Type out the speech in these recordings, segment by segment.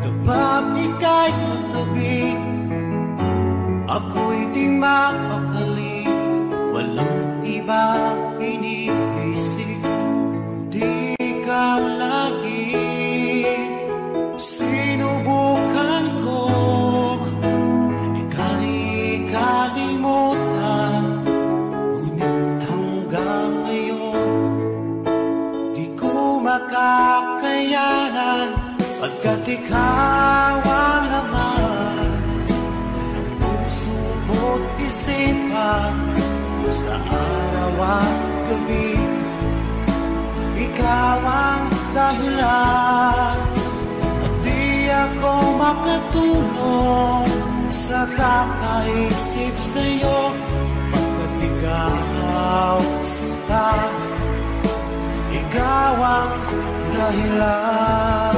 Kapag ika'y katabi, ako'y di mapakali. Walang iba iniisip, kundi ikaw lagi. Sinubukan ko ika'y kalimutan, ngunit hanggang ngayon di ko makakayanan. Pagkat ikaw ang laman ng puso mo't isipan, sa araw at gabi, ikaw ang dahilan. At di ako makatulog sa kakaisip sa'yo, pagkat ikaw sinta, ikaw ang dahilan.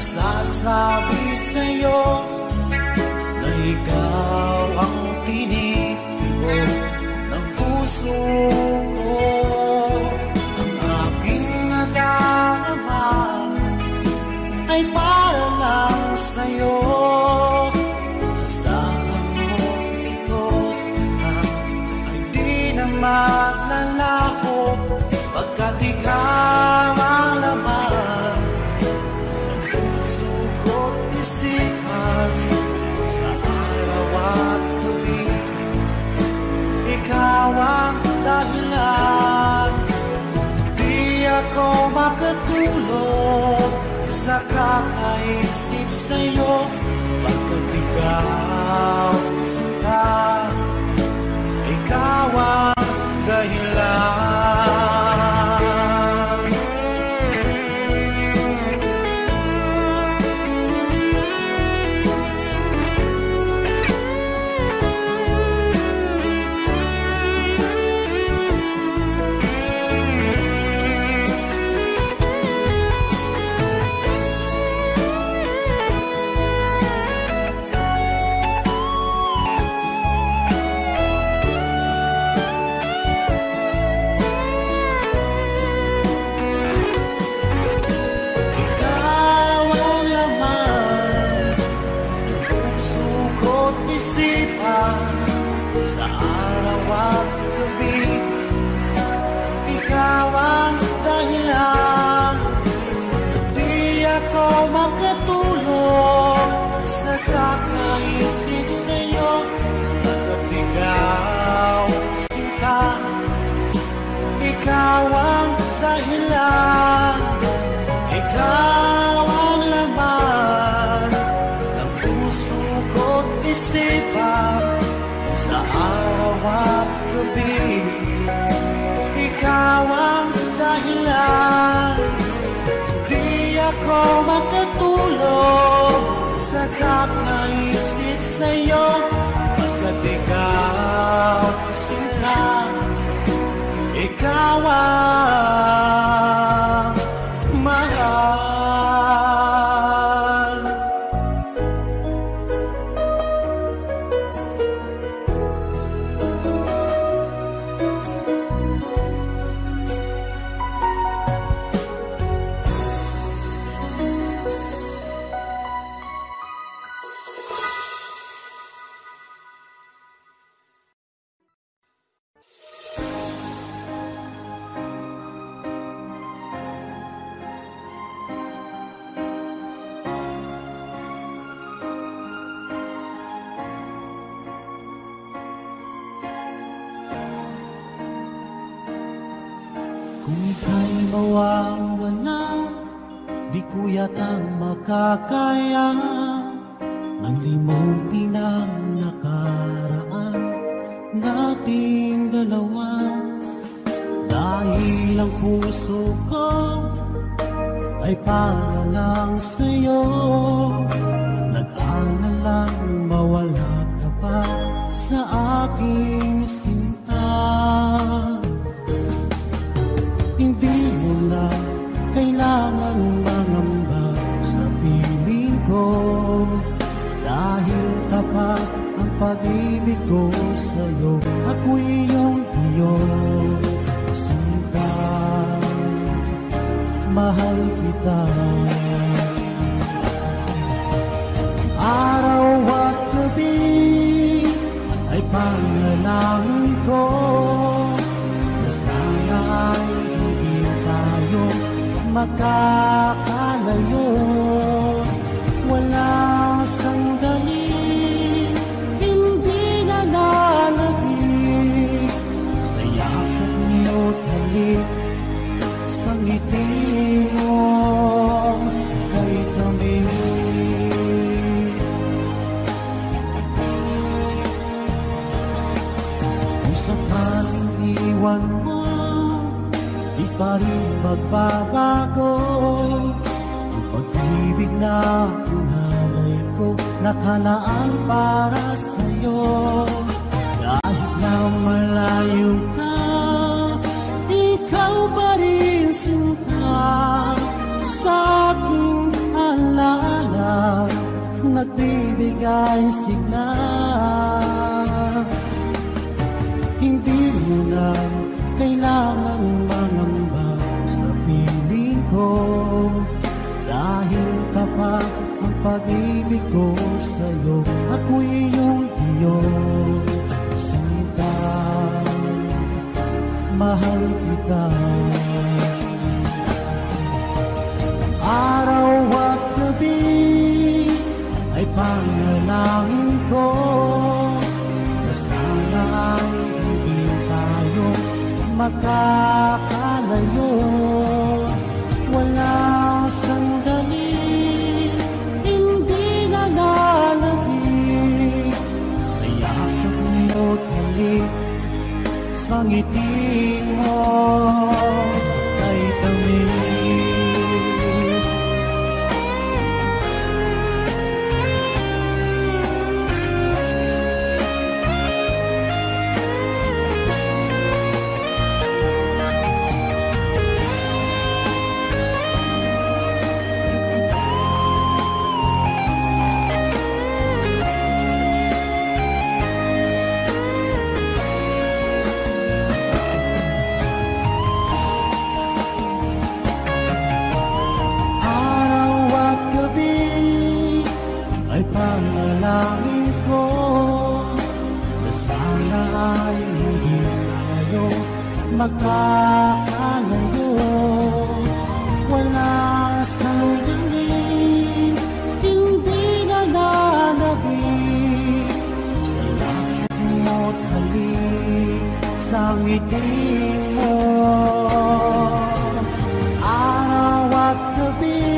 Masasabi sa'yo na ikaw ang tinitibok ng puso ko. Ang aking nadarama ay para lang sa'yo. Asahan mo ito sana ay di na maglalaho, pagkat ikaw ang laman sa araw at gabi, ikaw ang dahilan. Di ako makatulog sa kakaisip sa'yo, pagkat ikaw sinta, ikaw ang dahilan. Sa araw at gabi, ikaw ang dahilan. Di ako makatulog sa kakaisip sa'yo, pagkat ikaw sinta, ikaw ang dahilan. Ikaw ang laman ng puso ko't isipan, sa araw at gabi, ikaw ang dahilan. Di ako makatulog sa kakaisip sa'yo, pagkat ikaw sinta, ikaw ang mahal. Kung ika'y mawawala, di ko yatang makakaya ang limutin ang nakaraan nating dalawa. Dahil ang puso ko ay para lang sa'yo, nag-aalalang mawala ka pa sa aking sinta. pag-ibig ko sa'yo, ako'y iyong sinta, mahal kita. Araw at gabi ay panalangin ko na sana ay hindi tayo makakalayo. Walang sandali hindi na nalabig sa yakap mo't halik, sa ngiti mo kay kami. Kung sakaling iwan mo, di pa rin magbabago ang pag-ibig na hinalay ko, nakalaan para sa'yo. Kahit na malayo ka, ikaw pa rin sinta, sa aking alaala nagbibigay sigla. Hindi mo na kailangan mangamba sa piling ko, dahil tapat ang pag-ibig ko sa'yo, ako'y iyong sinta, mahal kita. Araw at gabi ay panalangin ko na sana ay hindi tayo makakalayo. Walang sandali hindi na nalabig sa yakap mo't halik, sa ngiti mo ay tamis. Panalangin ko na sana ay hindi tayo magkakalayo. Wala sandali hindi na nalabig sa yakap mo't halik, sa ngiti mo. Araw at gabi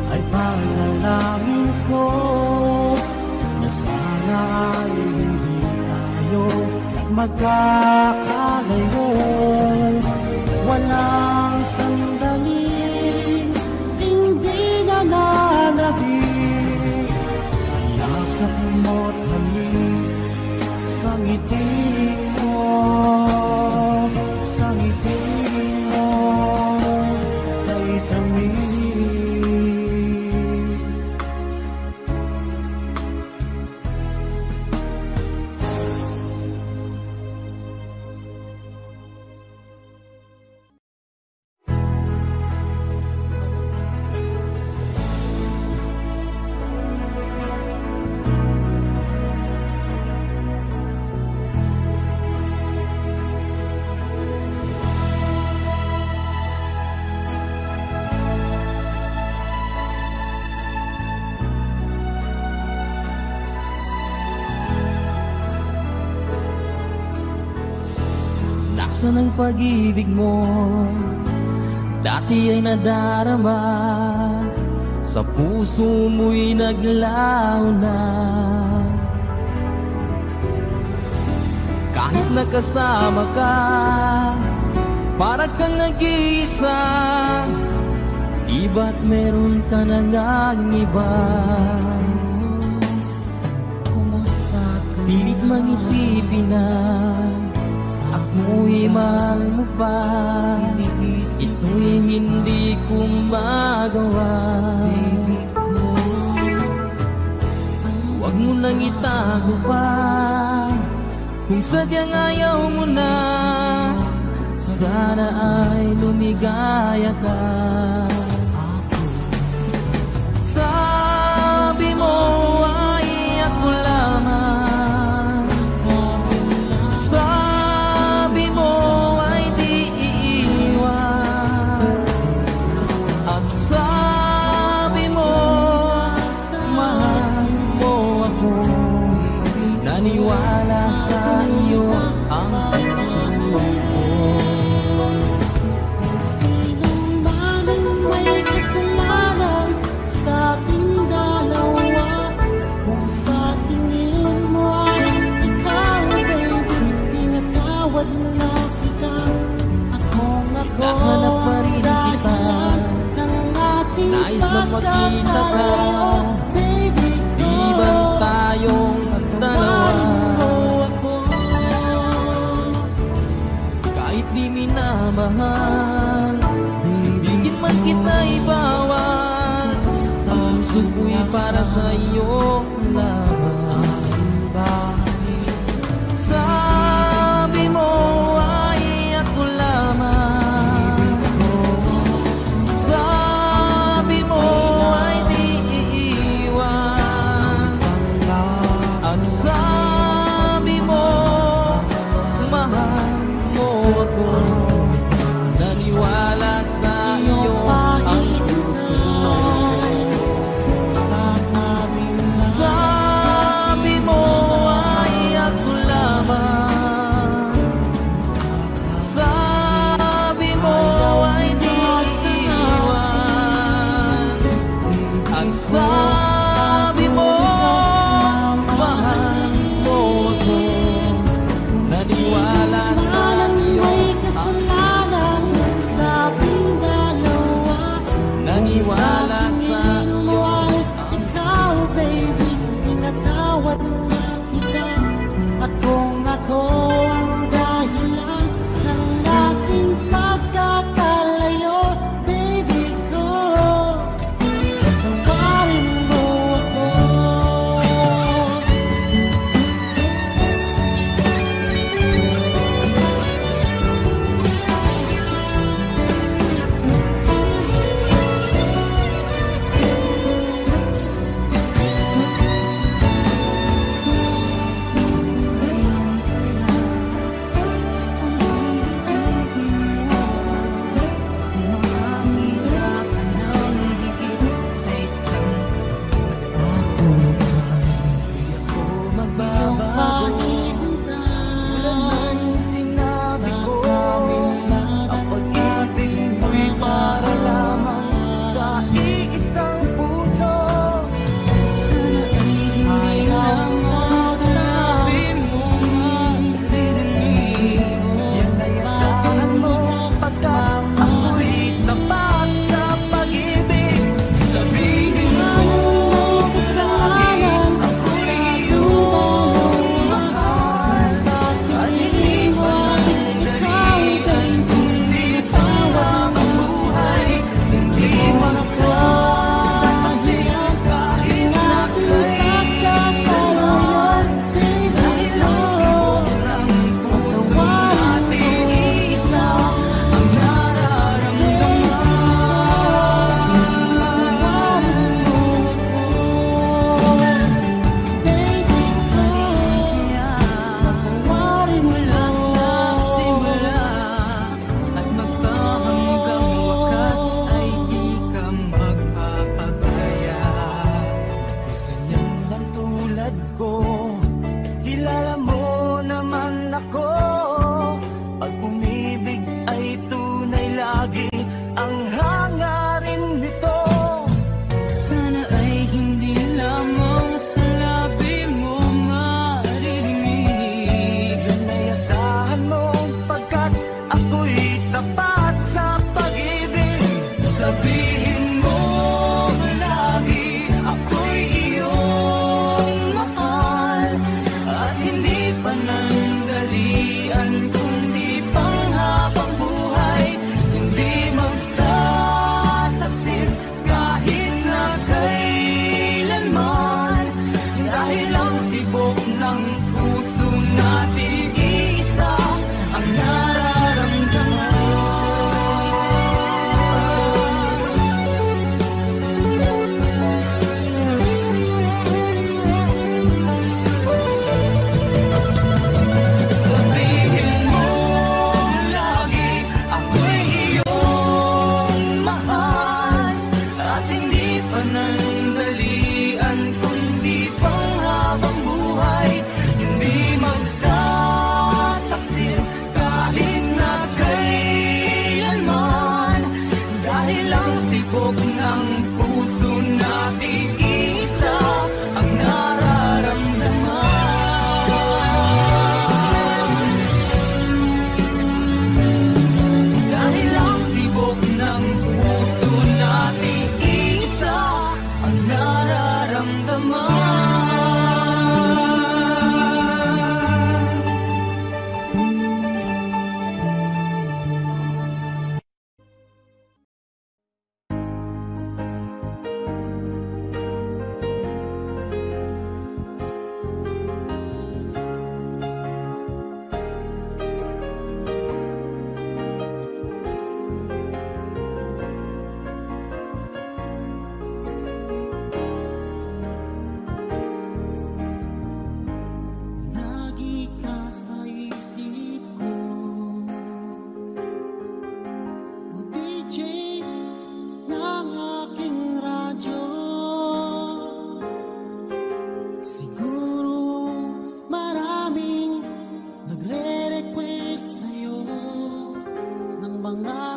ay panalangin ko na sana ay hindi tayo magkakalayo. Walang sandali hindi na nalabig sa yakap mo't halik, sa ngiti mo, sa ngiti mo kay tamis. Nasaan ang pag-ibig mo? Dati ay nadarama, sa puso mo'y naglaho na. Kahit nakasama ka, parang kang nag-iisa, iba't meron ka na ngang iba. Pilit mang isipin na ako'y mahal mo pa, ito'y hindi ko magawa. Huwag mo nang itago pa. Kung sadyang ayaw mo na, sana ay lumigaya ka. Sabi mo ay ako lamang, sabi mo ay di iiwan, at sabi mo mahal mo ako. Naniwala sa iyo ang puso ko. Sino man ang may kasalanan sa ating dalawa, kung sa tingin mo ay ikaw, baby, pinatawad na kita. Akong ako Nahanap pa rin kita, ng ating nais na makita ka. baby ko. Di ba tayong dalawa? Kahit di minamahal, bigyan man kita ibawal, ang puso ko'y para sa iyo lamang. Sabi mo ay ako lamang, sabi mo ay di iiwan, at sabi mo mahal mo ako. Naniwala sa iyo ang puso ko. Sabi mo ay ako lamang, sabi mo ay di iiwan, at sabi mo mahal mo ako. Naniwala sa iyo May kasalanan sa ating dalawa, naniwala sa iyo ikaw, baby, pinatawad na kita. At kung ako ang dahilan ng ating pagkakalayo, baby ko, patawarin mo ako. Dahil lang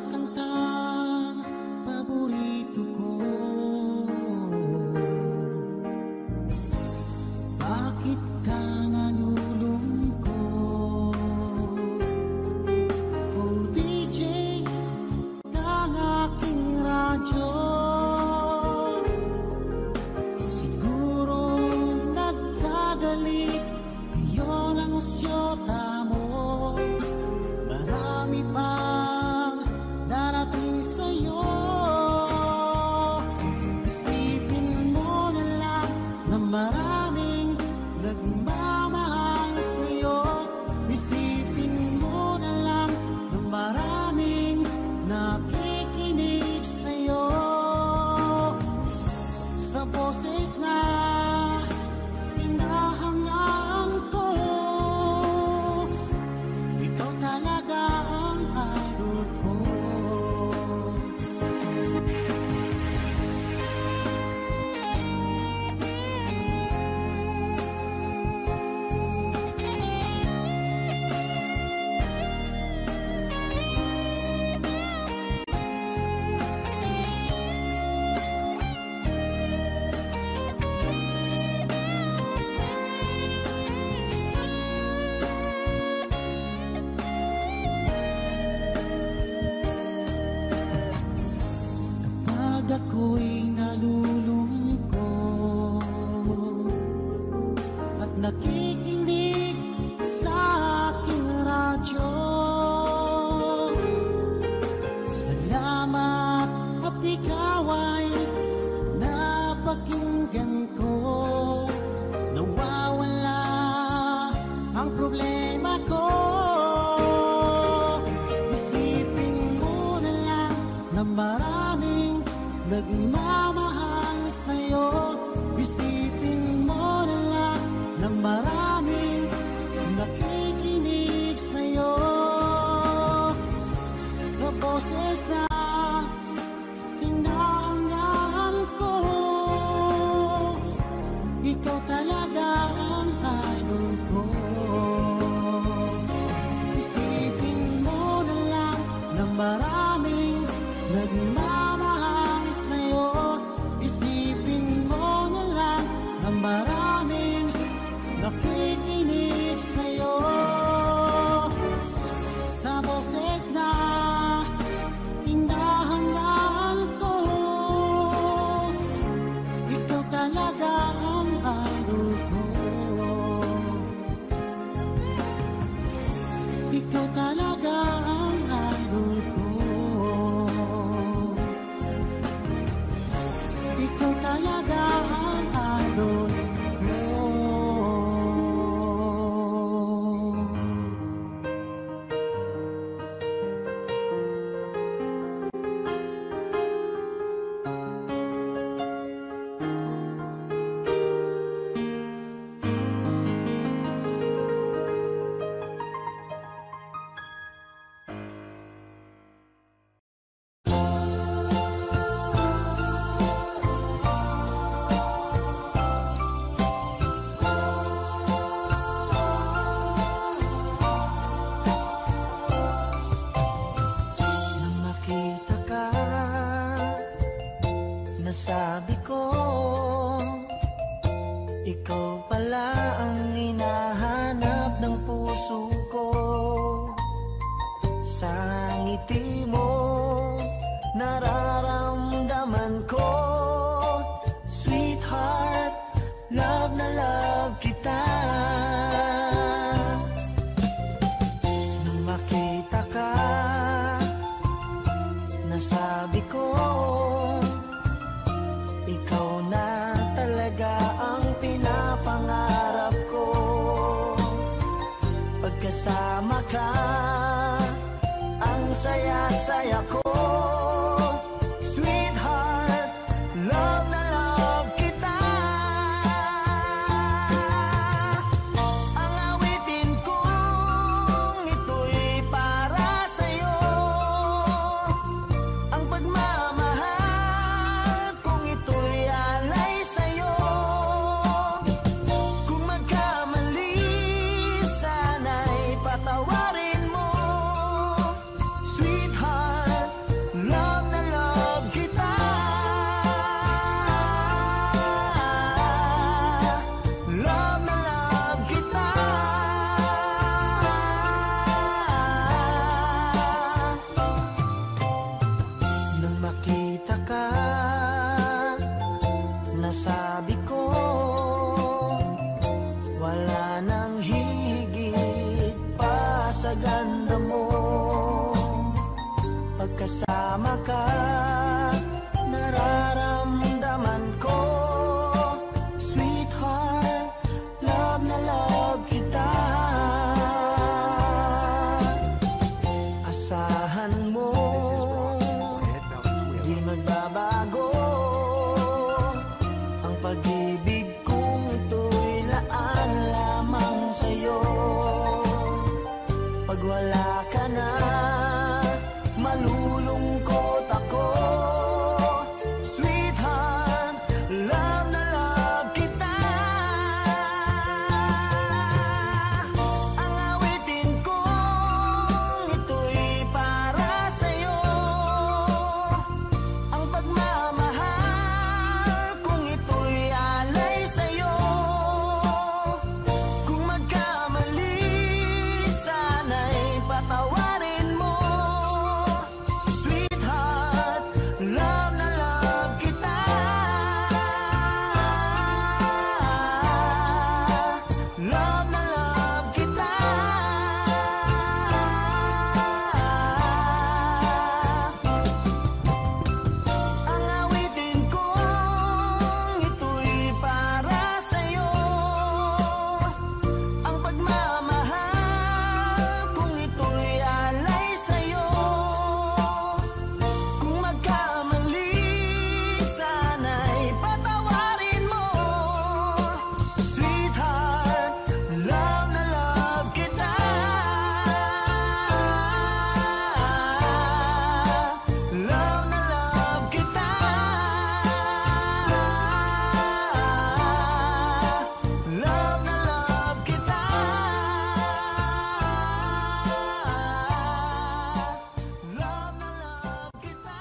kantang paborito ko. Bakit ka nalulungkot? Oh DJ ng aking radyo, siguro nagkagalit ngayon ang syota mo. Marami pang darating sa'yo. Isipin mo na lang na maraming nagmamahal sa'yo. Isipin mo na lang na maraming nakikinig sa'yo. Sa boses na hinahangaan ko, ikaw talaga ang idol ko. Ako'y nalulungkot at nakikinig sa aking radyo. Salamat at ikaw ay napakinggan ko. Nawawala ang problema ko. Isipin mo na lang na maraming nagmamahal sa'yo. Isipin mo na lang na maraming nakikinig sa'yo. Sa boses na hinahangaan ko, ikaw talaga ang idol ko. Isipin mo na lang na maraming nagmamahal sa'yo. Isipin mo na lang na maraming nakikinig sa'yo. Sa boses na hinahangaan ko, ikaw talaga ang idol ko. Ikaw talaga ang idol ko. Ikaw talaga ang idol ko. Nasabi ko, ikaw pala ang hinahanap ng puso ko. Sa ngiti mo, nararamdaman ko, sweetheart, love na love kita. Nung makita ka, nasabi ko, ikaw na talaga ang pinapangarap ko. Pagkasama ka, ang saya-saya ko. Sweetheart, love na love kita. Ang awitin kong ito'y para sa'yo. Ang pagmamahal kong ito'y alay sa'yo. Kung magkamali, sana'y patawarin mo. Sweetheart, kasama ka, nararamdaman ko, sweetheart, love na love kita. Asahan mo, di magbabago ang pag-ibig kong ito'y laan lamang sa'yo. Pag wala ka na, malulungkot ako. Sweetheart, love na love kita. Ang awitin kong ito'y para sa'yo, ang pagmamahal kung ito'y alay sa'yo. Kung magkamali, sana'y patawarin mo. Sweetheart, love na love kita. Love na love kita. Ang awitin kong ito'y para sa'yo, ang pagmamahal kung ito'y alay sa'yo. Kung magkamali, sana'y patawarin mo. Sweetheart, love na love kita. Love na love kita. Love na love kita. Love na love kita.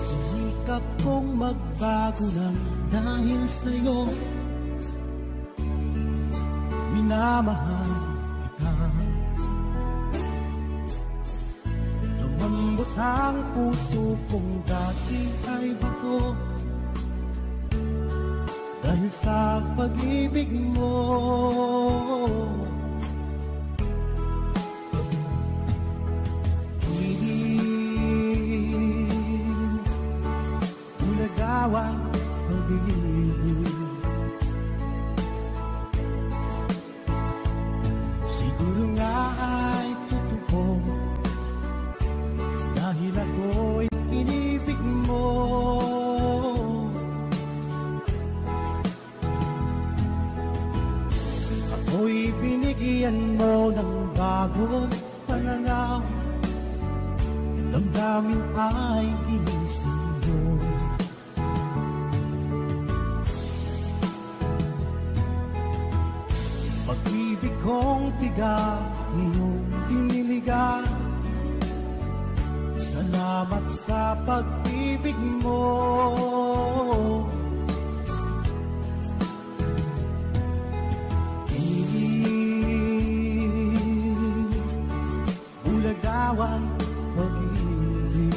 Sumikap kong magbago lang dahil sa'yo. Minamahal kita. Lumambot ang puso kong dati ay bato dahil sa pag-ibig mo. Ulagawa pag-ibig, siguro nga ay totoo dahil ako'y inibig mo. Ako'y binigyan mo ng bagong pananaw, damdamin ay ginising mo. Pag-ibig kong tiga, iyong diniligan. Salamat sa pag-ibig mo. Bulagawan pag-ibig,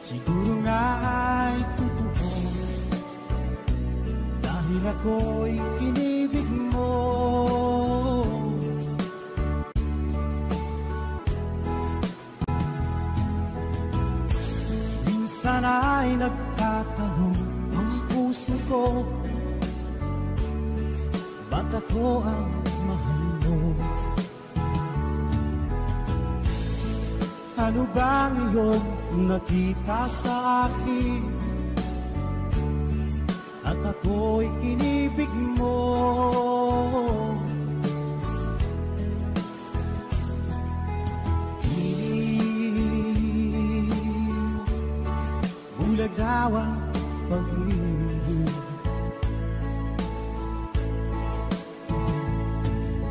siguro nga ay totoo dahil ako'y inibig mo. Minsan ay nagtatanong ang puso ko, ba't ako ang mahal mo? Ano bang iyong nakita sa akin at ako'y inibig mo? Bulagawan pag-ibig,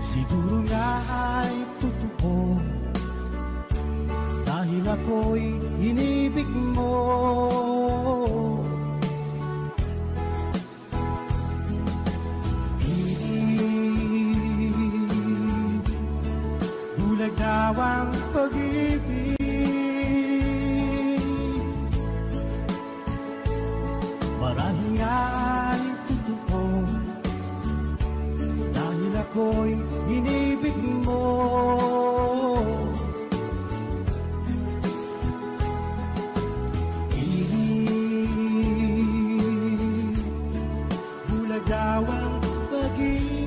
siguro nga ay totoo dahil ako'y inibig mo. bulagawang pag-ibig. Marahil nga'y totoo, dahil ako'y inibig mo. Bulagawang pag-ibig.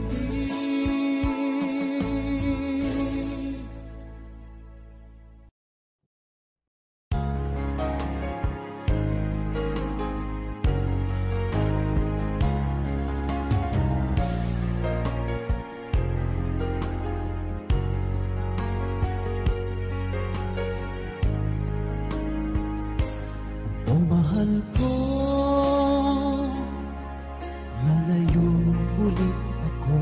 O mahal ko, lalayo ulit ako,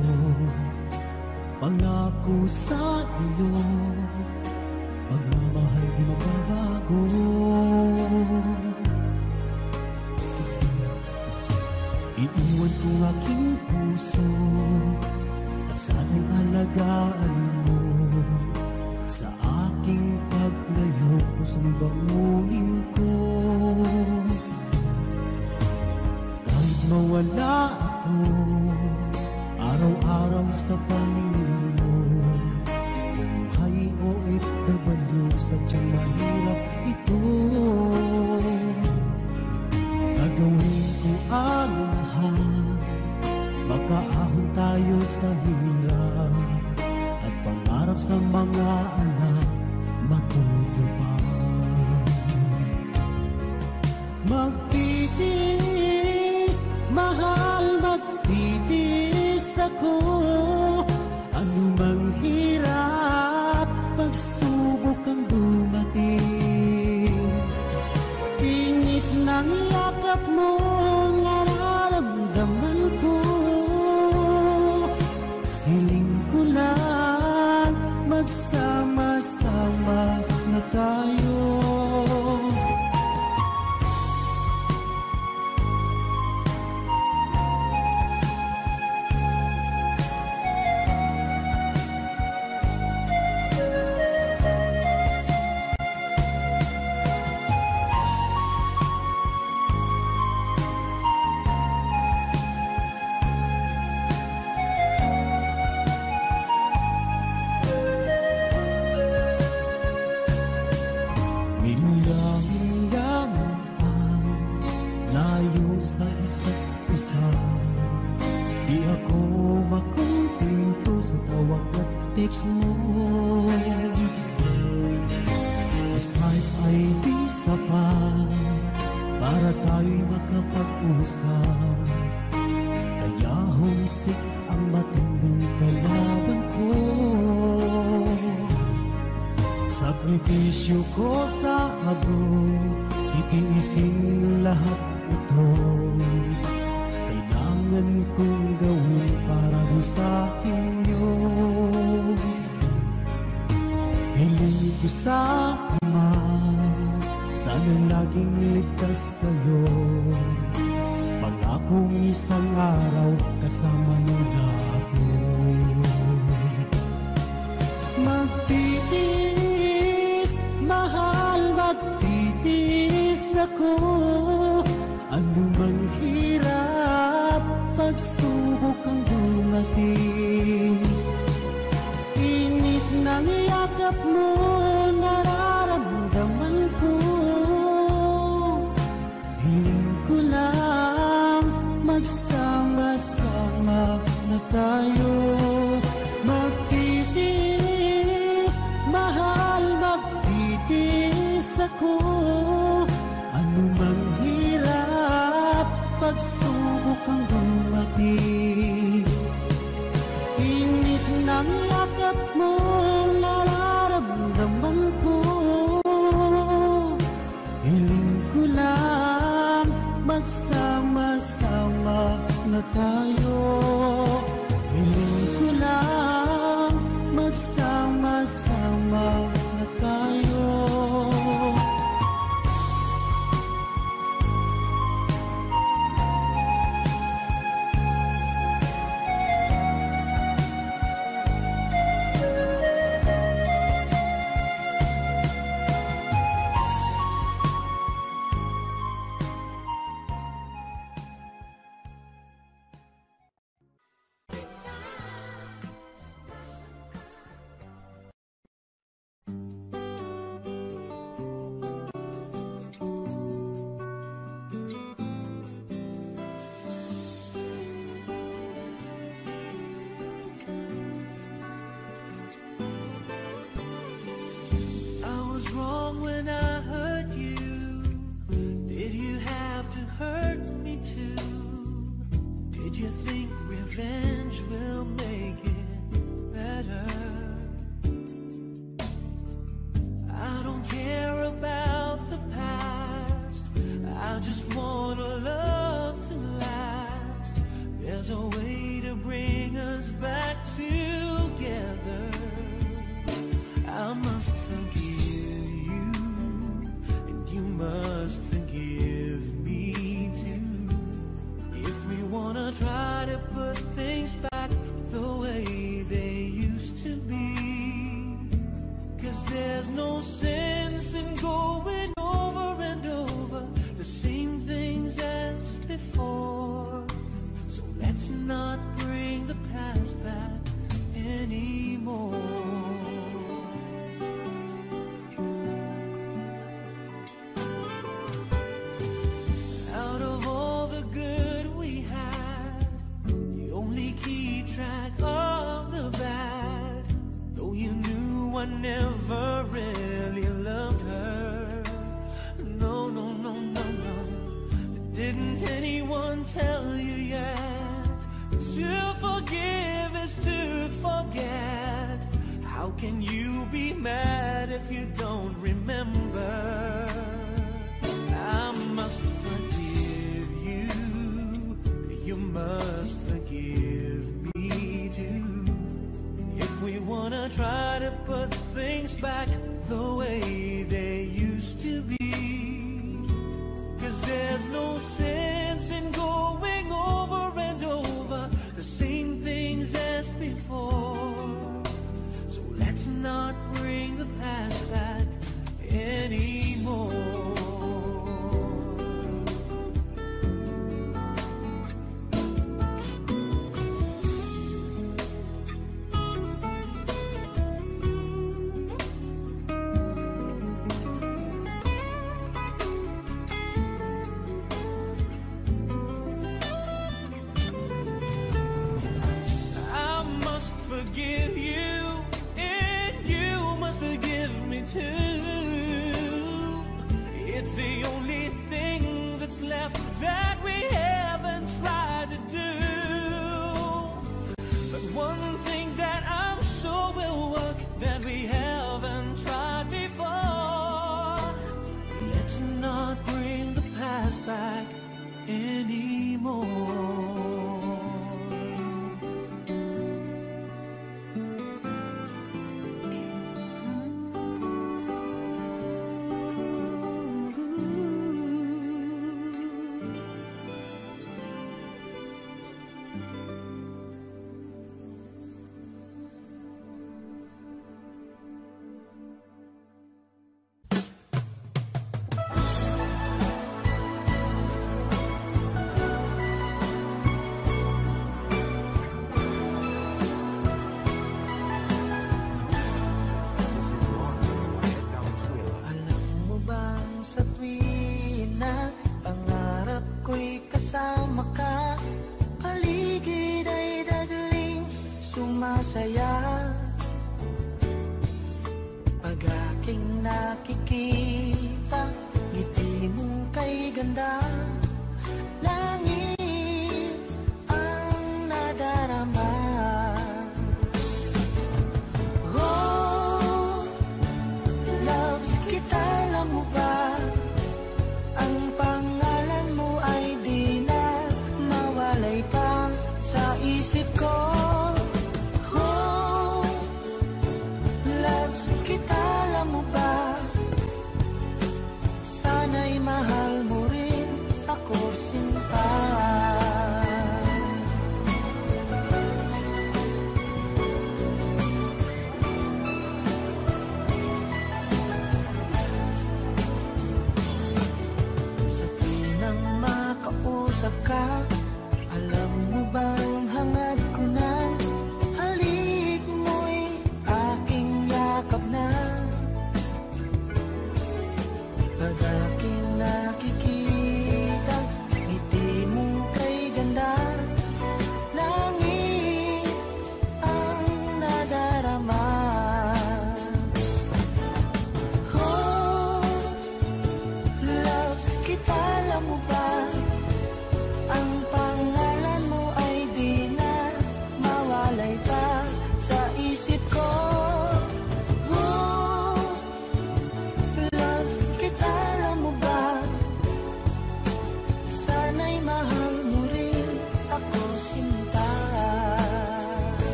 pangako sa iyo, pagmamahal di magbabago. Iiwan ko aking puso at sana'y alagaan mo. Sa aking paglayo, pusong bangunin ko. Kahit mawala ako, araw-araw sa paningin mo. Buhay o OFW, sadyang mahirap ito. Gagawin ko ang lahat, makaahon tayo sa hirap, at pangarap sa mga anak matutupad. Magtitiis, mahal, magtitiis ako. Ano mang hirap, pagsubok ang dumating. Init ng yakap mo, nararamdaman ko. Hiling ko lang, magsama-sama na tayo. Sa isa't isa, di ako makontento sa tawag at text mo. Skype ay di sapat para tayo'y makapag-usap, kaya homesick ang matinding kalaban ko. Sakripisyo ko sa abroad, itiisin lahat ito. Kailangan kong gawin para sa inyo. Hiling ko sa Ama, sana laging ligtas kayo. Pangakong isang araw kasama niyo na ako. Magtitiis, mahal, magtitiis ako. Ano mang hirap, pagsubok ang dumating. Init ng yakap mo, nararamdaman ko. Hiling ko lang, magsama-sama na tayo. Magtitiis, mahal, magtitiis ako. Ano mang hirap, pagsubok ang dumating. Init ng yakap mo, nararamdaman ko. Hiling ko lang, magsama-sama na tayo. Hiling ko lang, magsama-sama na tayo. change will make it better. I don't care about the past, I just want a love to last. There's a way to bring us back together. I must forgive you, and you must forgive me too. If we wanna try to put things back the way they used to be, 'cause there's no sense in going over and over the same things as before. So let's not bring the past back anymore. Out of all the good we had, you only keep track of the bad. Though you knew I never really loved her. No, no, no, no, no. Didn't anyone tell you yet? To forgive is to forget. How can you be mad if you don't remember? I must forgive you, you must forgive me too. If we wanna try to put things back the way they used to be, 'cause there's no sense in going over and over the same things as before. So let's not bring the past back anymore. Forgive you, and you must forgive me too. It's the only thing that's left that we haven't tried to do. But one thing that I'm sure will work that we haven't tried before. Let's not bring the past back anymore. Kasama ka, paligid ay dadaling sumasaya. Pag aking nakikita, ngiti mong kay ganda, langit ang nadarama. Oh, loves kita, alam mo ba? Ang pangalan mo ay di na mawalay pa sa isip ko. Oh,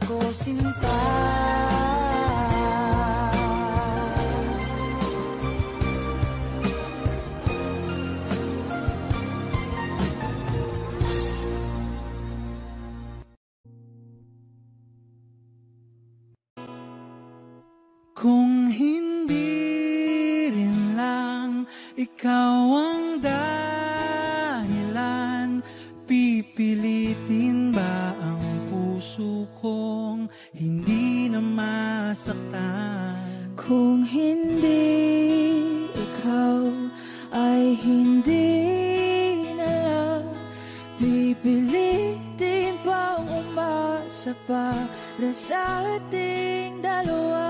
ko sinta. Kung hindi rin lang ikaw ang dahilan, pipilitin ba ang puso kong hindi na masaktan? Kung hindi ikaw ay hindi na lang, pipilitin bang umasa para sa ating dalawa?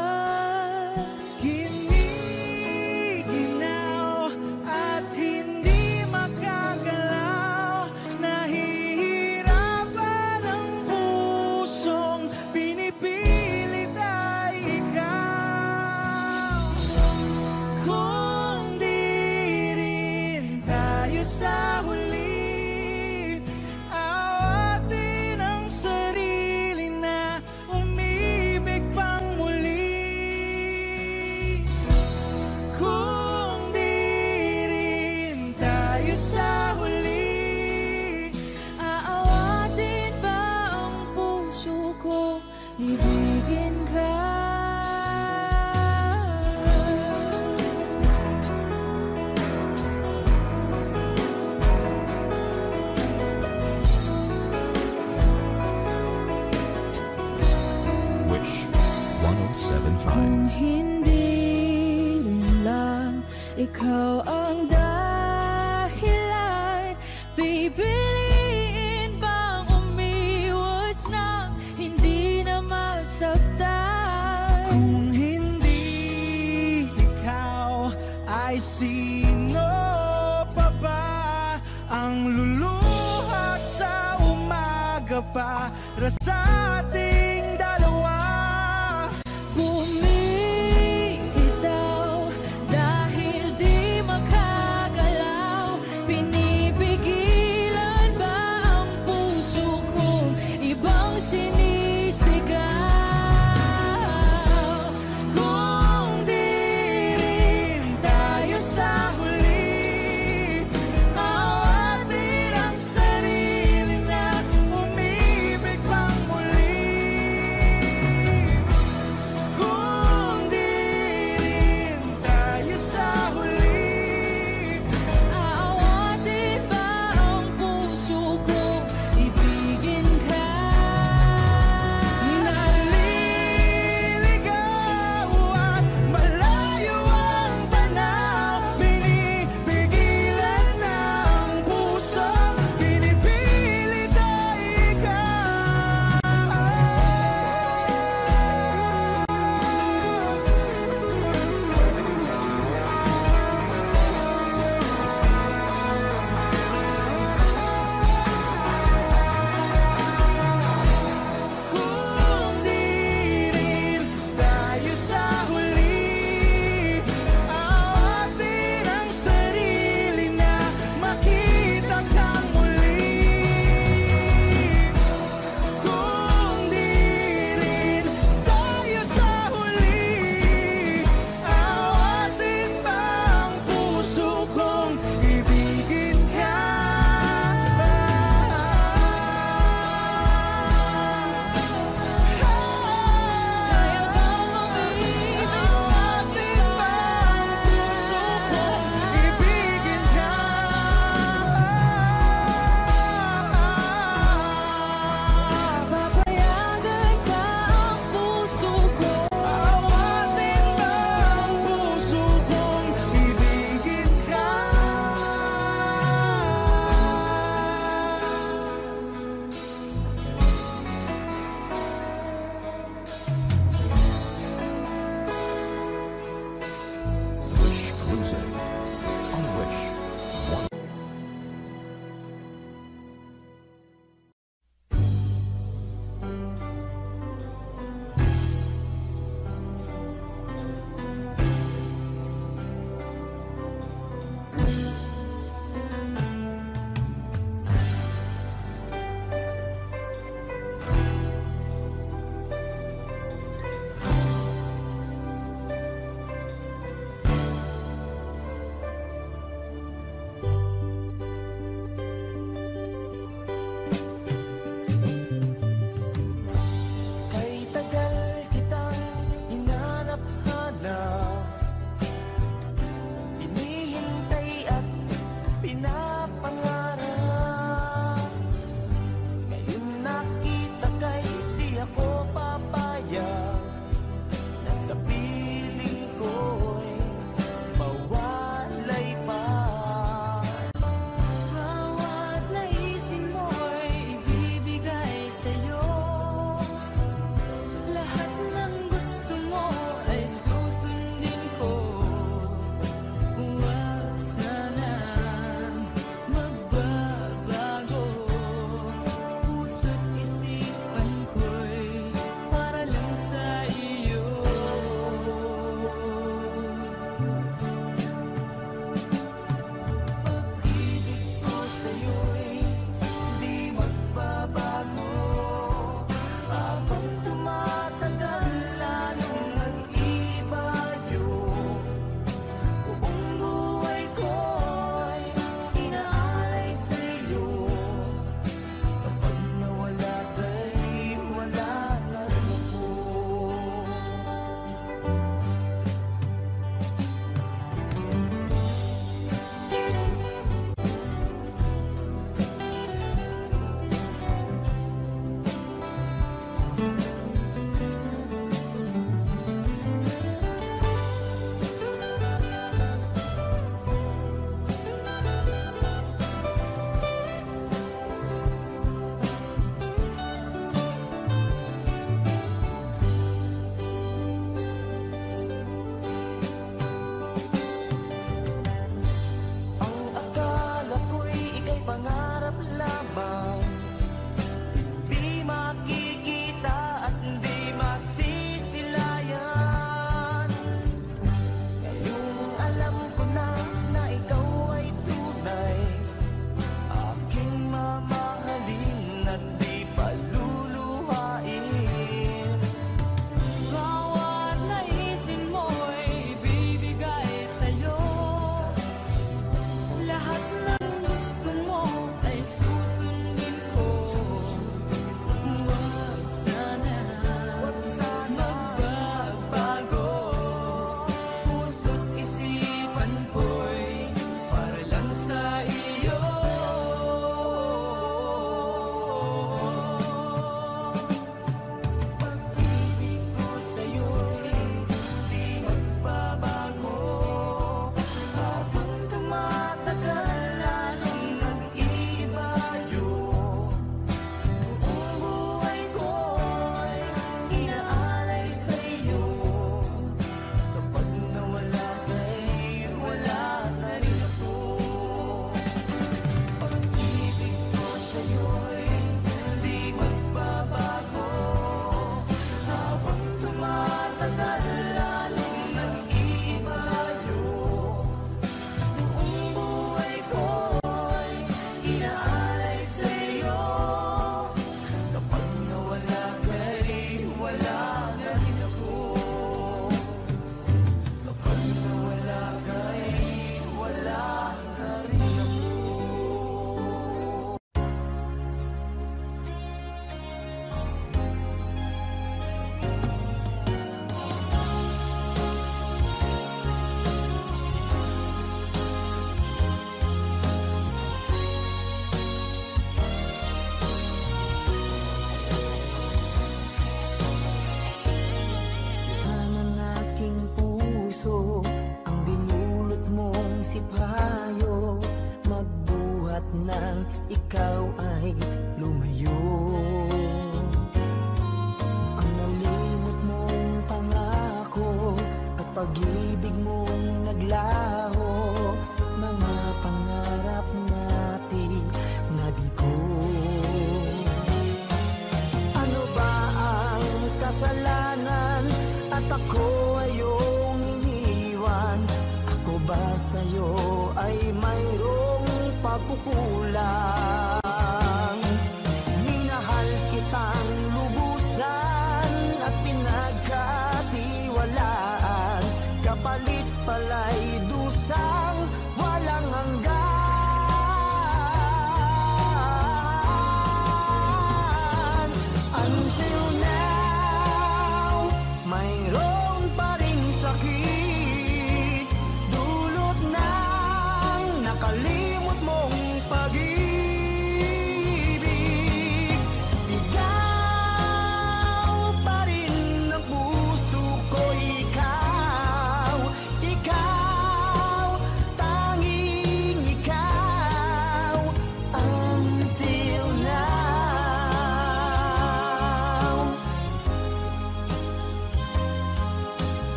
Kung hindi rin lang ikaw ang dahilan, pipiliin bang umiwas na hindi na masaktan? Kung hindi ikaw ay sino pa ba ang luluha sa umaga para sa ating dalawa? Bumibitaw dahil di makagalaw, pinipigilan ba ang puso kong ibang sinisigaw? Kung di rin tayo sa huli, awatin ang sarili na umibig pang muli. sa iyo. Pag-ibig ko sa'yo'y di magbabago. Habang tumatagal lalong nag-iiba yun. Buong buhay ko'y inaalay sa'yo. Kapag nawala ka'y wala na rin ako. Pag-ibig ko sa'yo'y di magbabago. Habang tumatagal lalong nag-iiba yun. Buong buhay ko'y inaalay sa'yo. Kapag nawala ka'y wala na rin ako. Kapag nawala ka'y wala na rin ako. Sana ng aking puso ang dinulot mong sipayo, magbuhat ng ikaw ay lumayo. Ang nalimot mong pangako at pag-ibig mong naglaho, mga pangarap natin nabigo. Ano ba ang kasalanan at ako ay iyong iniwan? Ako ba sa'yo ay mayroong pagkukulang? Minahal kitang lubusan at pinagkatiwalaan, kapalit pala'y dusang walang hanggan. Until now, mayroon pa ring sakit, dulot ng nakalimot mong pag-ibig.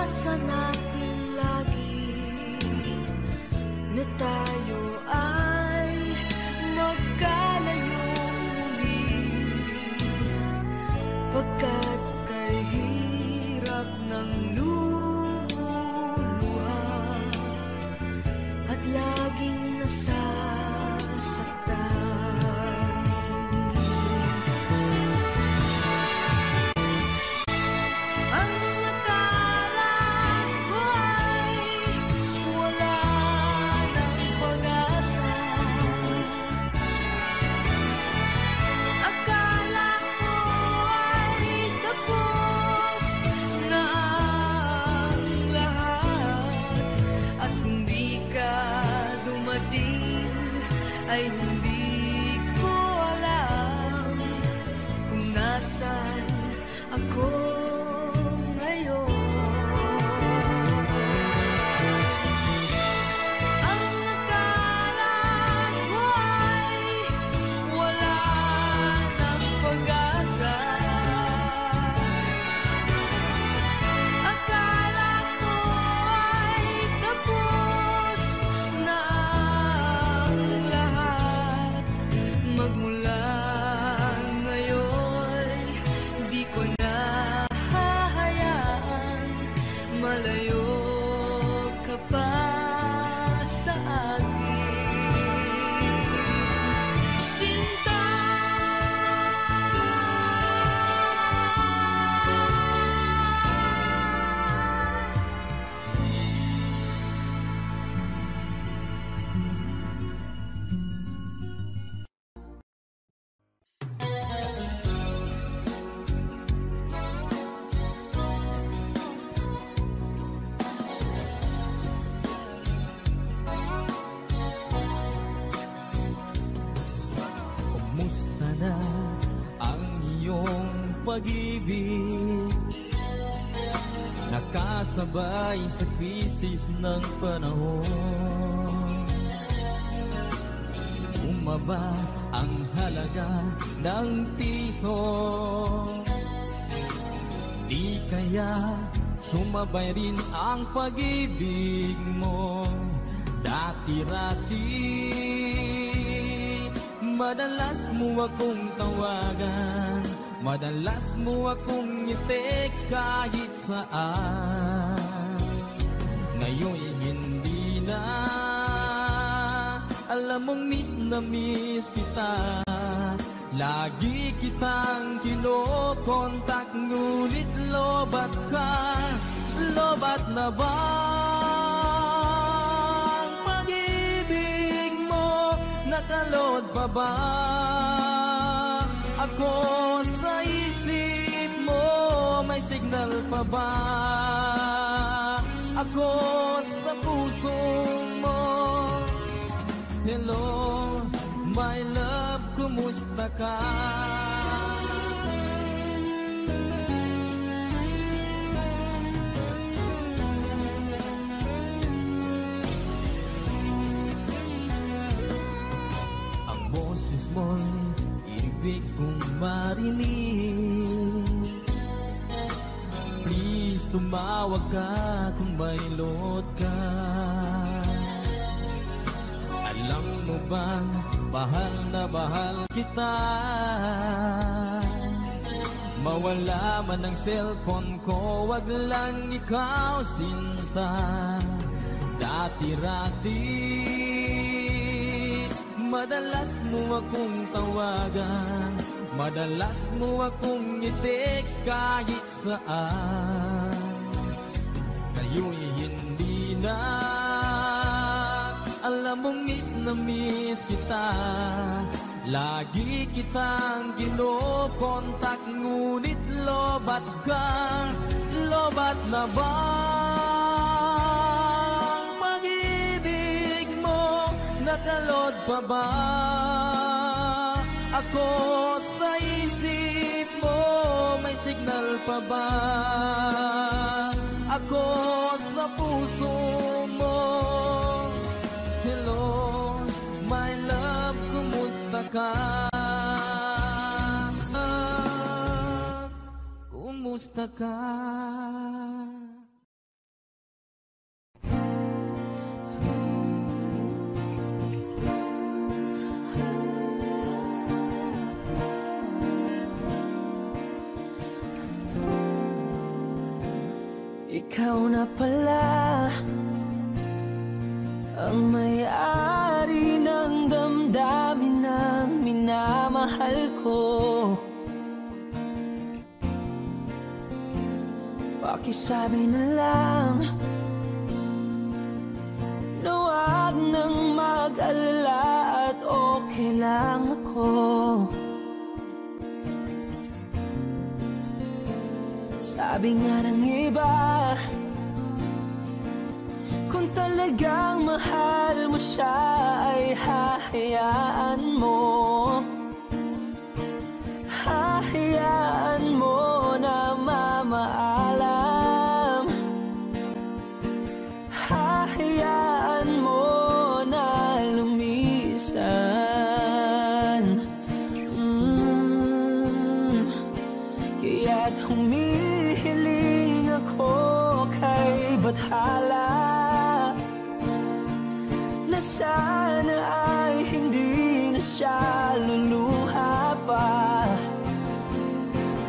Naranasan natin lagi na tayo ay magkalayong muli, pagkat kay hirap ng lumuluha at laging nasasaktan. Ang akala ko ay wala ng pag-asa, akala ko ay tapos na ang lahat, at kung di ka dumating ay hindi ko alam kung nasan ako ngayon. Ang akala ko ay wala ng pag-asa, akala ko ay tapos na ang lahat. Magmula ngayon, di ko na hahayaan malayo ka pa sa akin, sinta. Kumusta na ang iyong pag-ibig? Nakasabay sa krisis ng panahon. Bumaba ang halaga ng piso. Di kaya sumabay rin ang pag-ibig mo dati-rati. Madalas mo akong tawagan, madalas mo akong i-text kahit saan. Ngayon hindi na, alam mong miss na miss kita. Lagi kitang kinokontak, ngunit lobat ka. Lobat na ba ang pag-ibig mo? Nakalod pa ba ako sa isip mo? May signal pa ba ako sa puso mo? Hello, my love, kumusta ka? Ang boses mo'y ibig kong marinig. Please, tumawag ka kung may load ka. Alam mo bang bahal na bahal kita? Mawala man ang cellphone ko, wag lang ikaw sinta. Dati-rati madalas mo akong tawagan, madalas mo akong i-text kahit saan. Ngayon hindi na, alam mong miss na miss kita. Lagi kitang kinokontak, ngunit lobat ka. Lobat na ba ang pag-ibig mo? Nakalod pa ba ako sa isip mo? May signal pa ba ako sa puso mo? Hello, my love, kumusta ka? Kumusta ka? ikaw na pala ang may-ari ng damdamin ng minamahal ko. Pakisabi na lang na wag nang mag-alala at okay lang ako. Sabi nga ng iba, kung talagang mahal mo siya ay hahayaan mo. Hahayaan mo na mamaalam. Hahayaan mo na lumisan. Kaya't humihiling ako kay Bathala na sana ay hindi na siya luluha pa.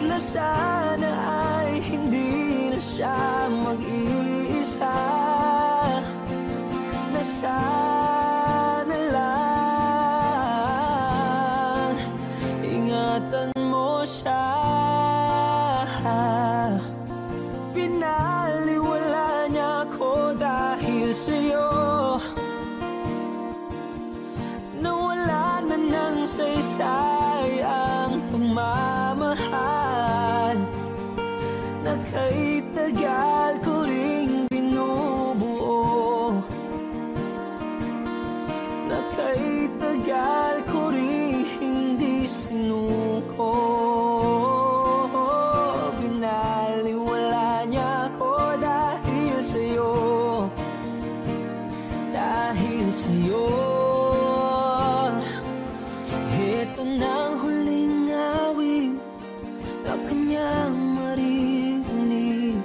Na sana ay hindi na siya mag-iisa. Na sana lang ingatan mo siya. Pinaliwala niya ako dahil sa'yo. Nawala na ng saysay ang pagmamahal na kay tagal ko ring binubuo. Na kay tagal ko ring hindi sinuko. Binaliwala niya ako dahil sa'yo. Dahil sa'yo. Ito na ang huling awit na kanyang marinig.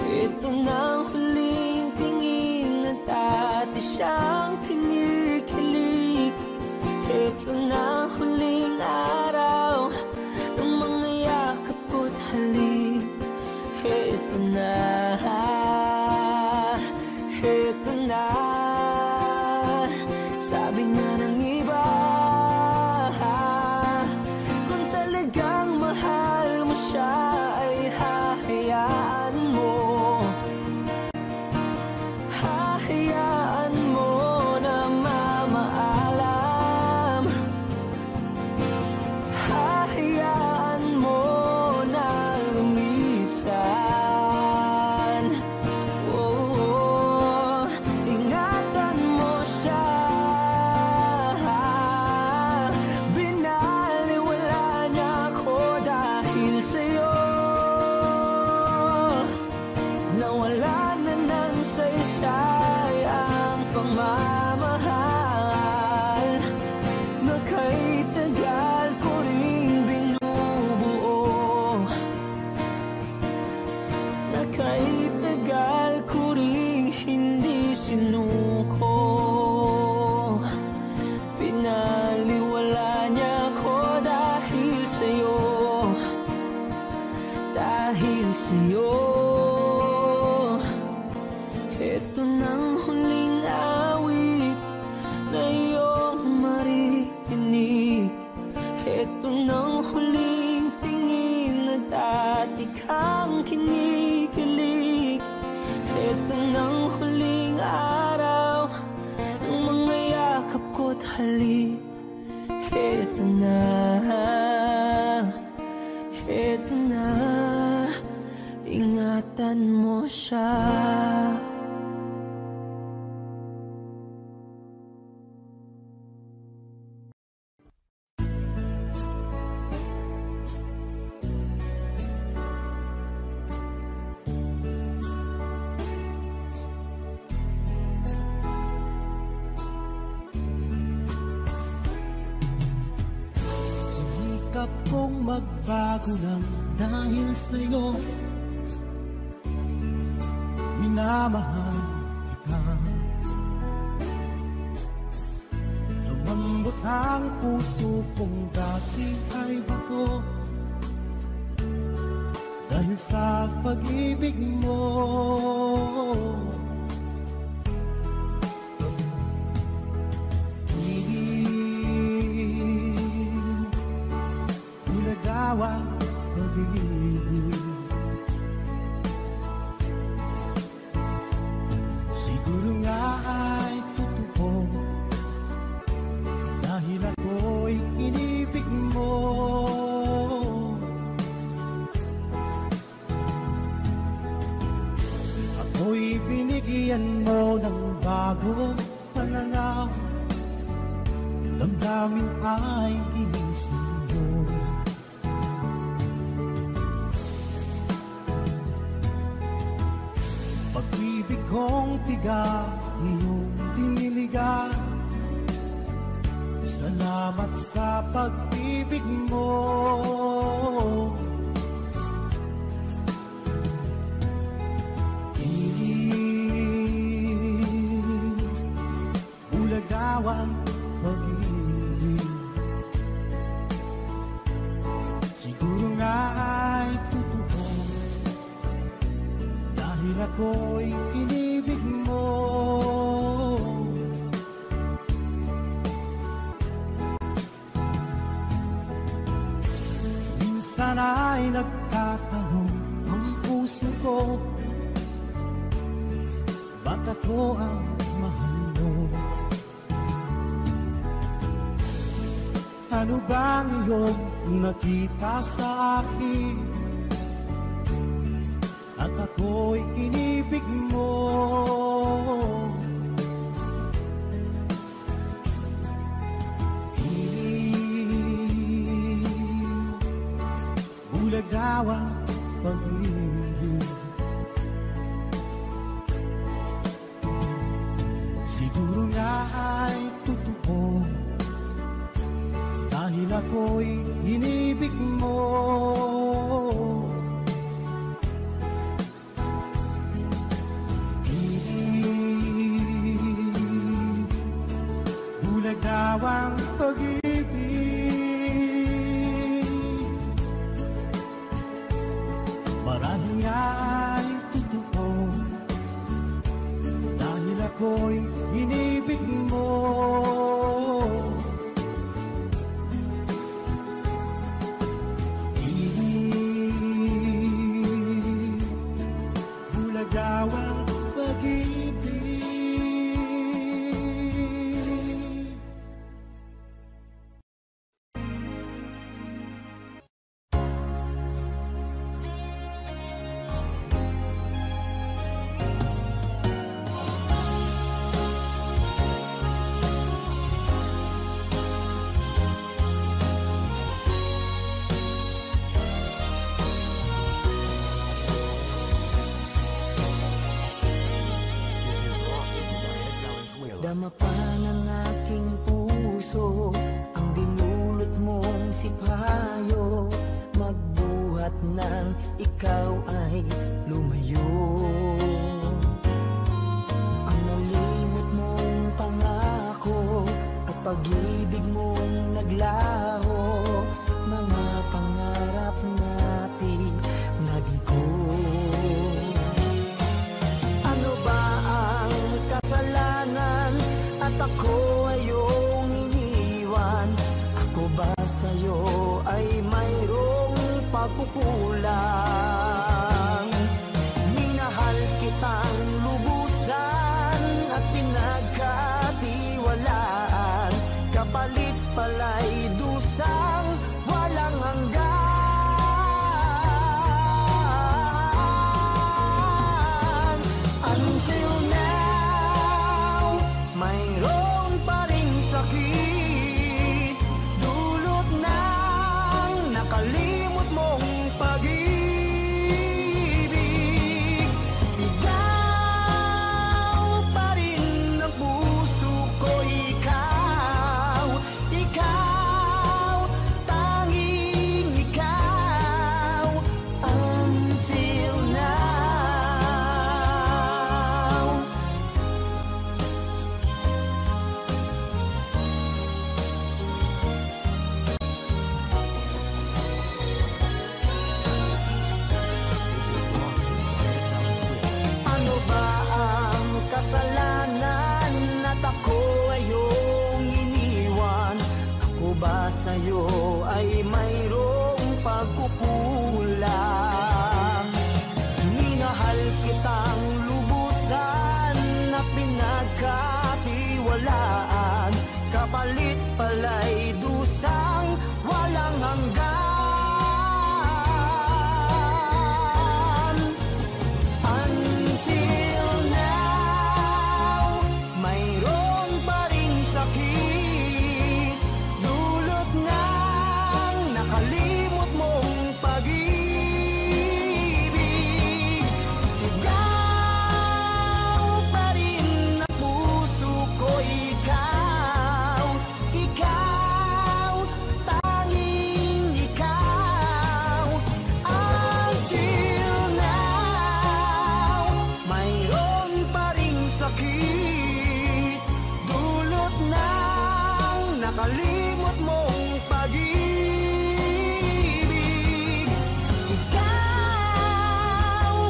Ito na ang huling tingin na dati siyang kinikilig. Ito na ang huling araw ng mga yakap ko't halik. Ito na, ito na. Sabi nga ng iba, kung talagang mahal mo siya ay hahayaan mo. Hahayaan mo na mamaalam. Hahayaan mo na lumisan. Oh, ingatan mo siya. Binaliwala niya ako dahil sa'yo. Nawala na ng saysay ang pagmamahal na kay tagal ko ring binubuo. Na kay tagal ko ring hindi sinuko. Pinaliwala niya ako dahil sa'yo. Dahil sa'yo. Ito nang huling awit na iyong marinig. Ito nang huling tingin na dati kang kinikilig. Ito nang huling araw ng mga yakap ko't halik. Ito na, ito na. Ingatan mo siya. Sikap kong magbago lang dahil sa'yo. Minamahal kita. Lumambot ang puso kong dati ay bato. dahil sa pag-ibig mo. Ulagawa pag-ibig, siguro nga ay totoo dahil ako'y inibig mo. Ako'y binigyan mo ng bagong pananaw, damdamin ay ginising mo. Pag-ibig kong tiga, iyong diniligan, salamat sa pag-ibig mo. Ulagawang pag-ibig, siguro nga ay totoo dahil ako'y inibig mo. Minsan ay nagtatanong ang puso ko, ba't ako ang mahal mo? Ano bang iyong nakita sa akin at ako'y inibig mo? Ulagawang pag-ibig, siguro nga ay totoo dahil ako'y inibig mo. Ulagawang pag-ibig, marahil nga ay totoo dahil ako'y inibig mo. Ulagawang pag-ibig. Dama pa ng aking puso ang dinulot mong sipayo, magbuhat ng ikaw ay lumayo. Ang nalimot mong pangako at pag-ibig mong naglaho, mga pangarap natin nabigo. Ano ba ang kasalanan at ako ay iyong iniwan? Ako ba sa'yo ay mayroong pagkukulang? Minahal kitang lubusan at pinagkatiwalaan, kapalit pala'y dusang walang hanggan. Until now, mayroon pa ring sakit, dulot ng nakalimot mong pag-ibig. sakit, dulot ng nakalimot mong pag-ibig. Ikaw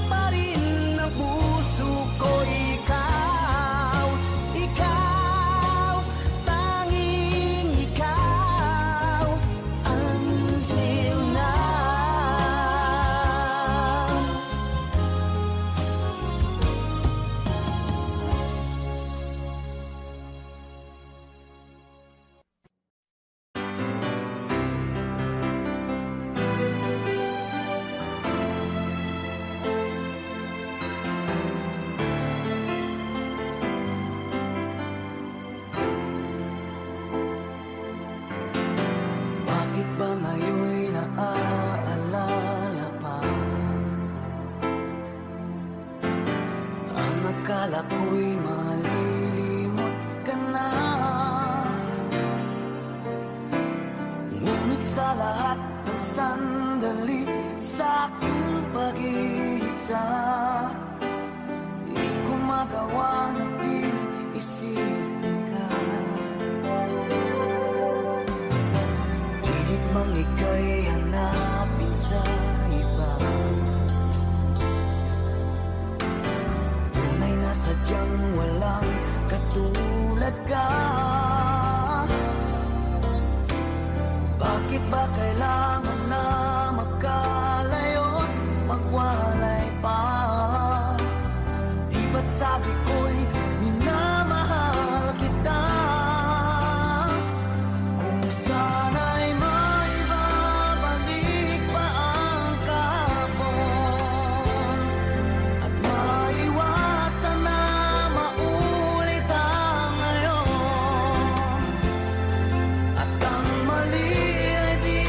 pa rin ang puso ko, ikaw, ikaw, tanging ikaw, until now. Bakit ba ngayon'y naaalala pa ang akala ko'y malilimot ka na? Ngunit sa lahat ng sandali sa aking pag-iisa, di ko magawa na di isipin ka. Pilit mang ika'y hanapin sa iba, tunay na sadyang walang katulad ka. Bakit ba kailangan na magkalayo't magwalay pa? Di ba't sabi ko'y minamahal kita? Kung sana'y maibabalik pa ang kahapon at maiwasan na maulit ang ngayon, at ang mali ay di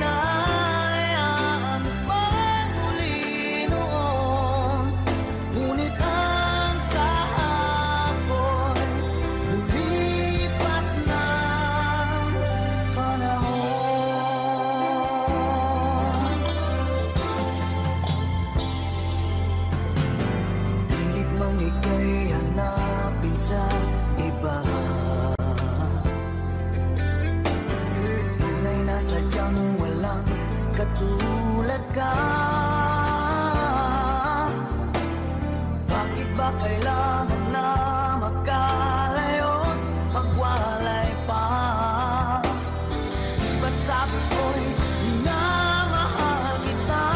na hayaan pang muli noon. Ngunit ang kahapon lumipat ng panahon. Pilit mang ika'y hanapin sa iba, tunay na sadyang walang katulad ka. Bakit ba kailangan na magkalayo't magwalay pa? Di ba't sabi ko'y minamahal kita?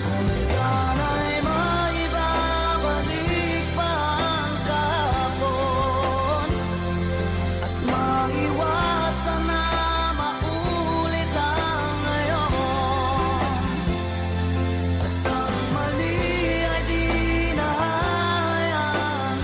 Kung sana'y maibabalik pa ang kahapon at maiwasan na maulit ang ngayon, at ang mali ay di na hayaan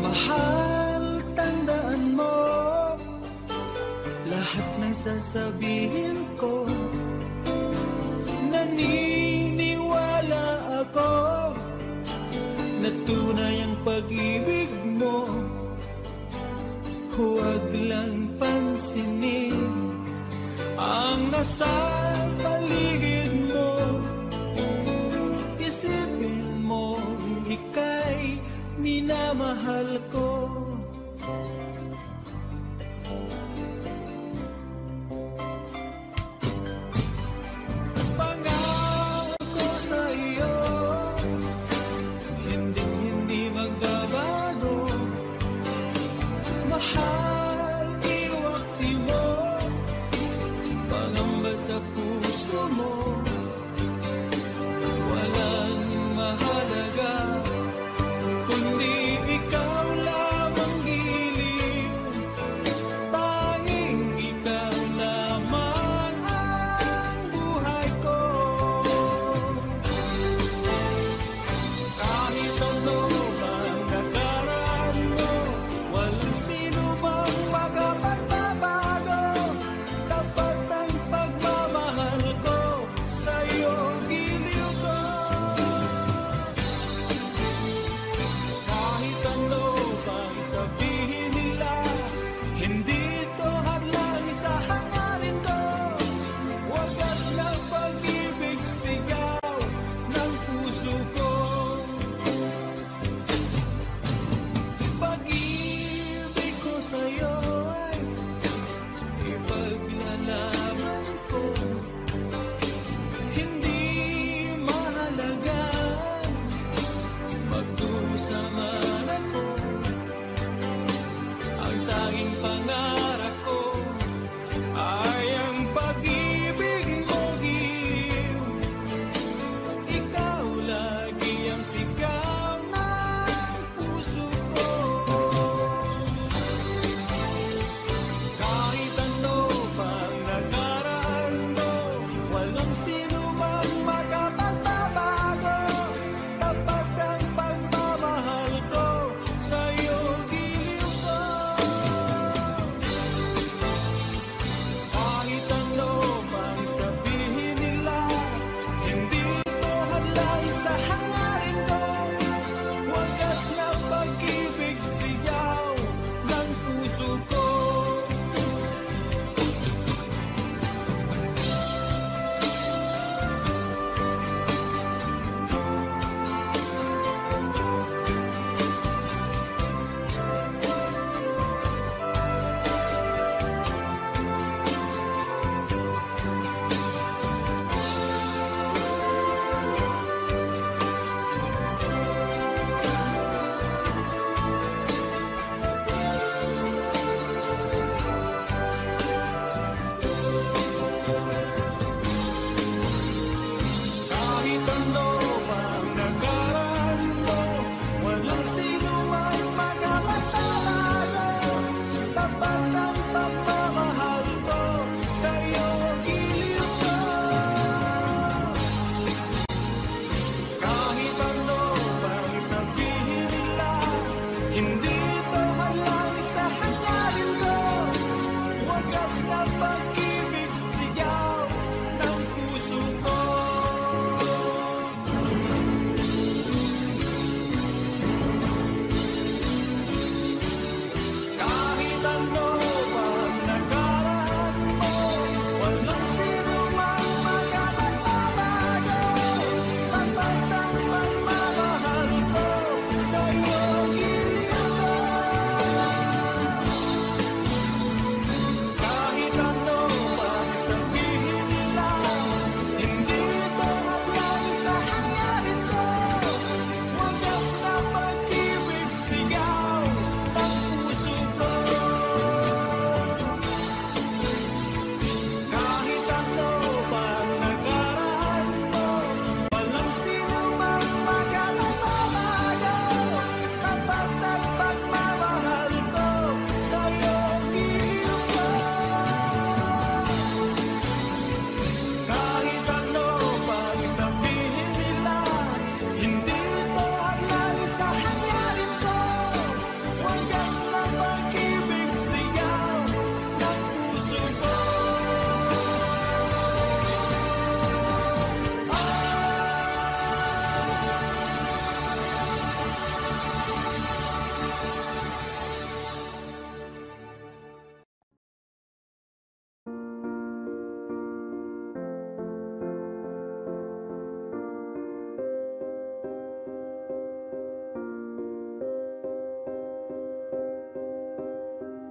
Mahal, tandaan mo lahat ng sasabihin ko. Naniniwala ako na tunay ang pag-ibig mo. Huwag lang pansinin ang nasa paligid mo. Isipin mo, ika'y minamahal ko. Pangako sa iyo, hindi magbabago. Mahal, iwaksi mo, pangamba sa puso mo. Walang mahalaga kundi ikaw lamang giliw. Tayo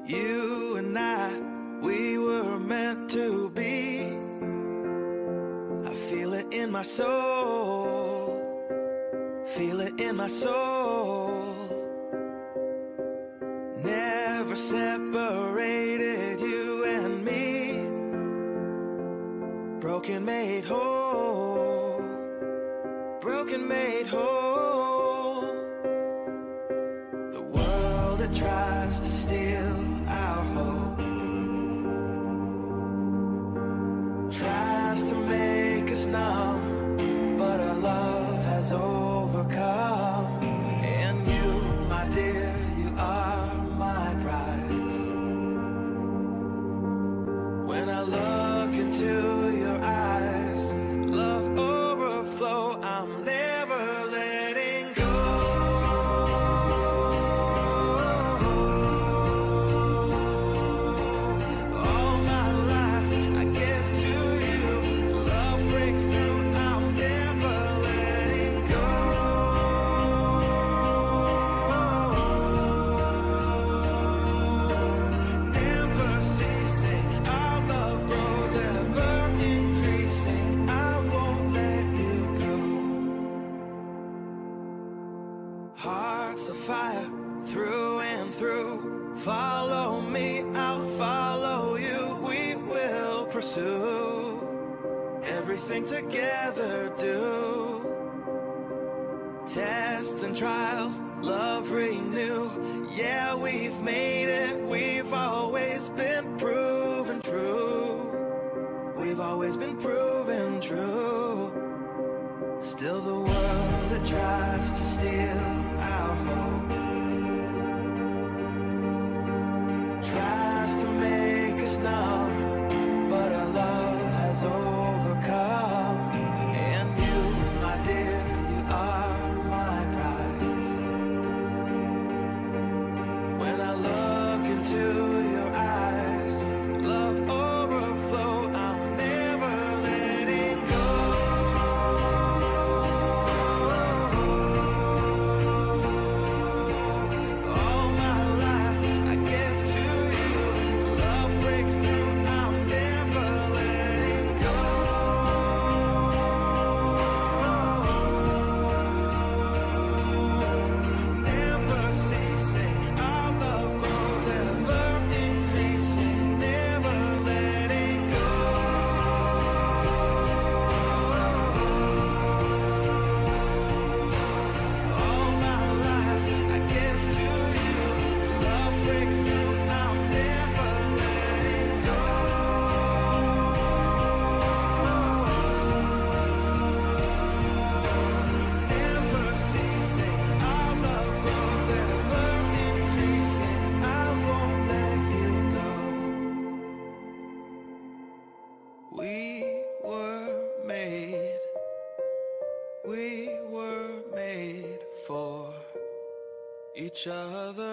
You and I, we were meant to be. I feel it in my soul, feel it in my soul. Never separated, you and me. Broken made whole, broken made whole. The world that tries to steal our hope tries to make us numb, but our love has overcome. And you, my dear, you are my prize. When I look into your eyes, love overflow, I'm never letting go. All my life I give to you, love breakthrough, I'm never letting go. Never ceasing, our love grows, ever increasing, I won't let you go. Hearts of fire, through and through. Follow me, I'll follow you. We will pursue everything together, do. Tests and trials, love renew. Yeah, we've made it, we've always been proven true. We've always been proven true. Still the world that tries to steal our hope tries to make us numb, but our love has overcome. And you, my dear, you are my prize. When I look into your eyes, love overflow, I'm never letting go. All my life I give to you, love breakthrough, I'm never letting go. Never ceasing, our love grows, ever increasing, never letting go. All my life I give to you, love breakthrough, I'm never letting go. Never ceasing, our love grows, ever increasing, I won't let you go. We were made for each other.